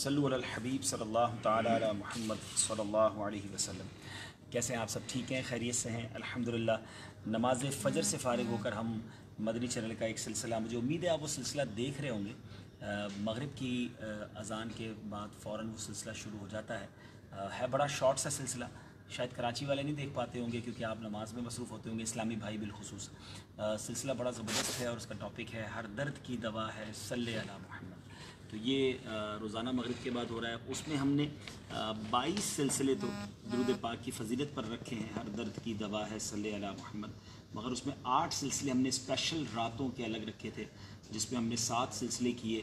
صلو علی الحبیب صلی اللہ تعالی علی محمد صلی اللہ علیہ وسلم۔ کیسے ہیں آپ سب؟ ٹھیک ہیں، خیریت سے ہیں؟ الحمدللہ۔ نماز فجر سے فارغ ہو کر ہم مدنی چینل کا ایک سلسلہ، مجھے امید ہے آپ وہ سلسلہ دیکھ رہے ہوں گے۔ مغرب کی اذان کے بعد فوراً وہ سلسلہ شروع ہو جاتا ہے بڑا شارٹ سا سلسلہ، شاید کراچی والے نہیں دیکھ پاتے ہوں گے کیونکہ آپ نماز میں مصروف ہوتے ہوں گے، اسلامی بھائی بالخصوص۔ سلسلہ بڑا زبردست ہے اور اس کا ٹاپک ہے ہر درد کی دوا ہے صلی علی محمد۔ تو یہ روزانہ مغرب کے بعد ہو رہا ہے۔ اس میں ہم نے 22 سلسلے تو درود پاک کی فضیلت پر رکھے ہیں، ہر درد کی دوا ہے صلی علی محمد، مگر اس میں 8 سلسلے ہم نے اسپیشل راتوں کے الگ رکھے تھے، جس میں ہم نے 7 سلسلے کیے۔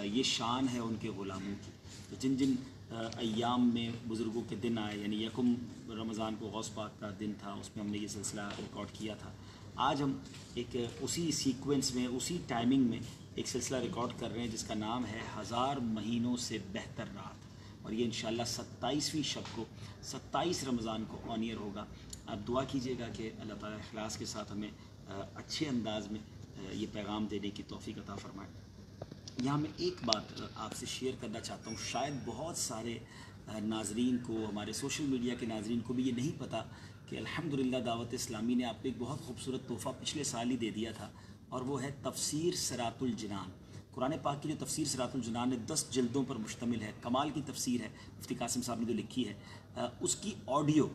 یہ شان ہے ان کے غلاموں کی، تو جن جن ایام میں بزرگوں کے دن آئے، یعنی یکم رمضان کو غوث پاک کا دن تھا، اس میں ہم نے یہ سلسلہ ریکارڈ کیا تھا۔ آج ہم ایک اسی سیکوینس میں، اسی ٹائمنگ میں ایک سلسلہ ریکارڈ کر رہے ہیں جس کا نام ہے 1000 مہینوں سے بہتر رات، اور یہ انشاءاللہ 27ویں شب کو، 27 رمضان کو آن ایئر ہوگا۔ آپ دعا کیجئے گا کہ اللہ تعالیٰ اخلاص کے ساتھ ہمیں اچھے انداز میں یہ پیغام دینے کی توفیق عطا فرمائے۔ یہاں میں ایک بات آپ سے شیئر کرنا چاہتا ہوں، شاید بہت سارے ناظرین کو، ہمارے سوشل میڈیا کے ناظرین کو بھی یہ نہیں پتہ کہ الحمدللہ دعوت اسلامی نے آپ کو ایک بہت خوبصورت تحفہ پچھلے سال ہی دے دیا تھا، اور وہ ہے تفسیر صراط الجنان۔ قرآن پاک کی جو تفسیر صراط الجنان ہے 10 جلدوں پر مشتمل ہے، کمال کی تفسیر ہے، مفتی قاسم صاحب نے جو لکھی ہے، اس کی آڈیو،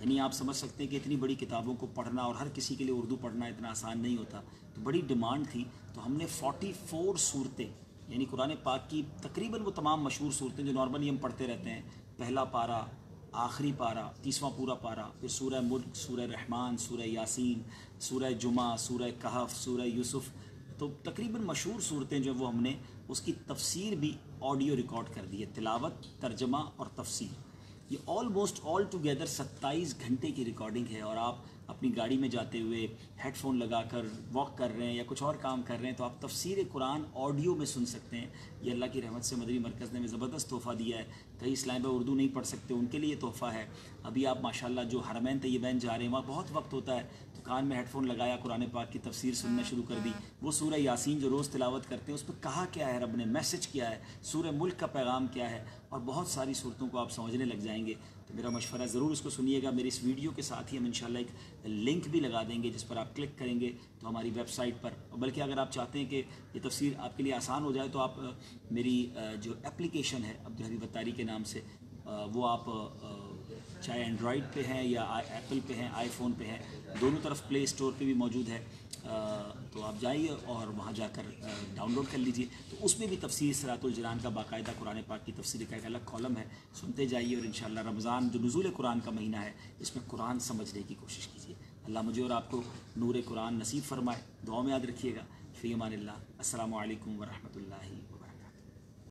یعنی آپ سمجھ سکتے ہیں کہ اتنی بڑی کتابوں کو پڑھنا، اور ہر کسی کے لیے اردو پڑھنا اتنا آسان نہیں ہوتا، تو بڑی ڈیمانڈ تھی، تو ہم نے 44 صورتیں، یعنی قرآن پاک کی تقریباً وہ تمام مشہور صورتیں جو نارملی ہم پڑھتے رہتے ہیں، پہلا پارہ، آخری پارہ، 30واں پورا پارہ، پھر سورہ ملک، سورہ رحمان، سورہ یاسین، سورہ جمعہ، سورہ کہف، سورہ یوسف، تو تقریباً مشہور صورتیں جو وہ ہم نے اس کی تفسیر بھی آڈیو ریکارڈ کر دی ہے، تلاوت، ترجمہ اور تفسیر۔ یہ آلموسٹ آل ٹوگیدر 27 گھنٹے کی ریکارڈنگ ہے، اور آپ اپنی گاڑی میں جاتے ہوئے ہیڈ فون لگا کر واک کر رہے ہیں یا کچھ اور کام کر رہے ہیں تو آپ تفسیر قرآن آڈیو میں سن سکتے ہیں۔ یہ اللہ کی رحمت سے مدنی مرکز نے ہمیں زبردست تحفہ دیا ہے۔ کئی اسلام بھائی اردو نہیں پڑھ سکتے، ان کے لیے یہ تحفہ ہے۔ ابھی آپ ماشاءاللہ جو حرمین طیبین جا رہے ہیں، وہاں بہت وقت ہوتا ہے، تو کان میں ہیڈ فون لگایا، قرآن پاک کی تفسیر سننا شروع کر دی، وہ سورہ یاسین جو روز تلاوت کرتے ہیں اس پہ کہا کیا ہے رب نے، میسج کیا ہے، سورہ ملک کا پیغام کیا ہے، اور بہت ساری صورتوں کو آپ سمجھنے لگ جائیں گے۔ تو میرا مشورہ ضرور اس کو سنیے گا۔ میری اس ویڈیو کے ساتھ ہی ہم انشاءاللہ ایک لنک بھی لگا دیں گے جس پر آپ کلک کریں گے تو ہماری ویب سائٹ پر، بلکہ اگر آپ چاہتے ہیں کہ یہ تفسیر آپ کے لیے آسان ہو جائے تو آپ میری جو اپلیکیشن ہے عبدالحبیب اتاری کے نام سے، وہ آپ چاہے اینڈرائڈ پہ ہیں یا ایپل پہ ہیں، آئی فون پہ ہیں، دونوں طرف پلے اسٹور پہ بھی موجود ہے، تو آپ جائیے اور وہاں جا کر ڈاؤن لوڈ کر لیجئے۔ تو اس میں بھی تفسیر صراط الجنان کا باقاعدہ قرآن پاک کی تفسیر کا ایک الگ کالم ہے، سنتے جائیے، اور انشاءاللہ رمضان جو نزول قرآن کا مہینہ ہے اس میں قرآن سمجھنے کی کوشش کیجیے۔ اللہ مجھے اور آپ کو نور قرآن نصیب فرمائے۔ دعاؤں میں یاد رکھیے گا۔ فی امان اللہ۔ السلام علیکم ورحمۃ اللہ۔